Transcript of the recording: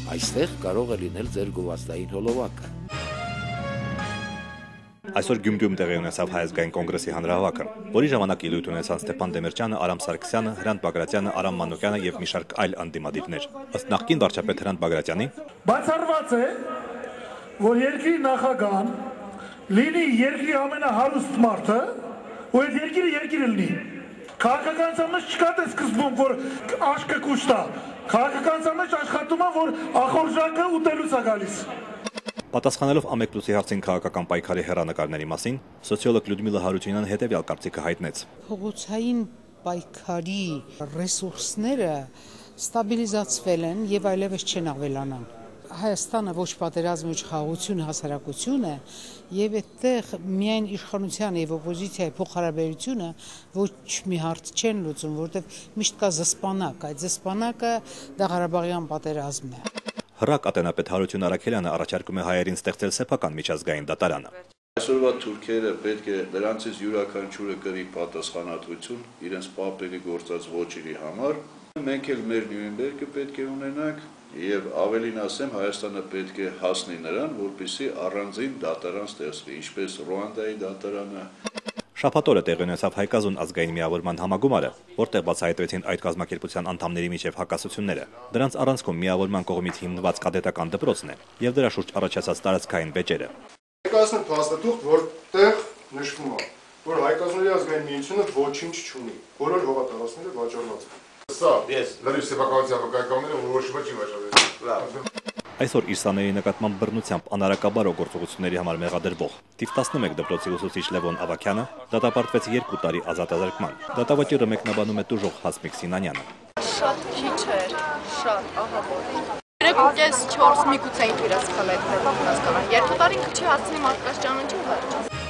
այստեղ կարող է լինել ձեր գովազդային հոլովակը։ Այսօր Գյումրիում տեղի ունեցավ Հայ ազգային կոնգրեսի հանրահավաքը, որի ժամանակ ելույթ ունեցան Ստեփան Դեմիրճյանը, Արամ Սարգսյանը, Հրանտ Բագրատյանը, Արամ Մանուկյանը եւ մի շարք այլ անդիմադիրներ։ Ըստ նախկին վարչապետ Հրանտ Բագրատյանի, բացառված է, որ երկրի նախագահան լինի երկրի ամենահարուստ մարդը, ու այդ երկիրը երկիրը լինի։ Քաղաքականության մեջ չկա դե սկզբում, որ աշկը կուշտա։ Քաղաքականության մեջ աշխատում է, որ ախորժակը ուտելուց է գալիս։ Պատասխանելով Ամեկ+-ի հարցին քաղաքական պայքարի հեռանկարների մասին, սոցիոլոգ Լյուդմիլա Հարությունյանը հետևյալ կարծիքը հայտնեց. Փողոցային պայքարի ռեսուրսները ստաբիլիզացվել են եւ այլևս չեն ավելանա։ Հայաստանը ոչ պատերազմ, ոչ խաղաղություն, հասարակություն է, եւ այդտեղ միայն իշխանության եւ օպոզիցիայի փոխհարաբերությունը ոչ մի հարց չեն լուծում, որովհետեւ միշտ կա զսպանակ, այդ զսպանակը դա Ղարաբաղյան պատերազմն է։ Հռակ ատենապետ Հարություն Արաքելյանը առաջարկում է հայերին ստեղծել սեփական միջազգային դատարանը։ Այսօրվա թուրքերը պետք է դրանցից յուրաքանչյուրը կրի պատասխանատվություն իրենց պապերի գործած ոչերի համար։ Մենք էլ մեր Նյուրնբերգը պետք է ունենանք եւ ավելին ասեմ, Հայաստանը պետք է հասնի նրան, որպեսզի առանձին դատարան ստեղծվի, ինչպես Ռուանդայի դատարանը։ Շաբաթ օրը տեղի ունեցավ Հայկազուն ազգային միավորման համագումարը, որտեղ բացահայտվեցին այդ կազմակերպության անդամների միջև հակասությունները։ Դրանց առանցքում միավորման կողմից հիմնված կադետական դպրոցն է եւ դրա շուրջ առաջացած տարածքային վեճերը։ Հայկազնի փաստաթուղթ, որտեղ նշվում է, որ Հայկազնի ազգային միությունը ոչինչ չունի, բոլոր հողատարածքները վաճառված են։ Սա ես լրիվ սեփականության վկայականները որոշումը չի վաճառվել։ Այսօր իր սաների նկատմամբ բռնությամբ անարակաբար օգործողությունների համար մեղադրվող թիվ 11 դպրոցի ուսուցիչ Լևոն Ավագյանը դատապարտվեց 2 տարի ազատազրկման։ Դատավճիռը մեկնաբանում է տուժող Հասմիկ Սինանյանը։ Շատ քիչ էր, շատ ահավոր։ 3.5-4 միգուցե ինքերս կլետնել հասկանալ։ 2 տարին չի հասցնի մարդկանց ճանաչել։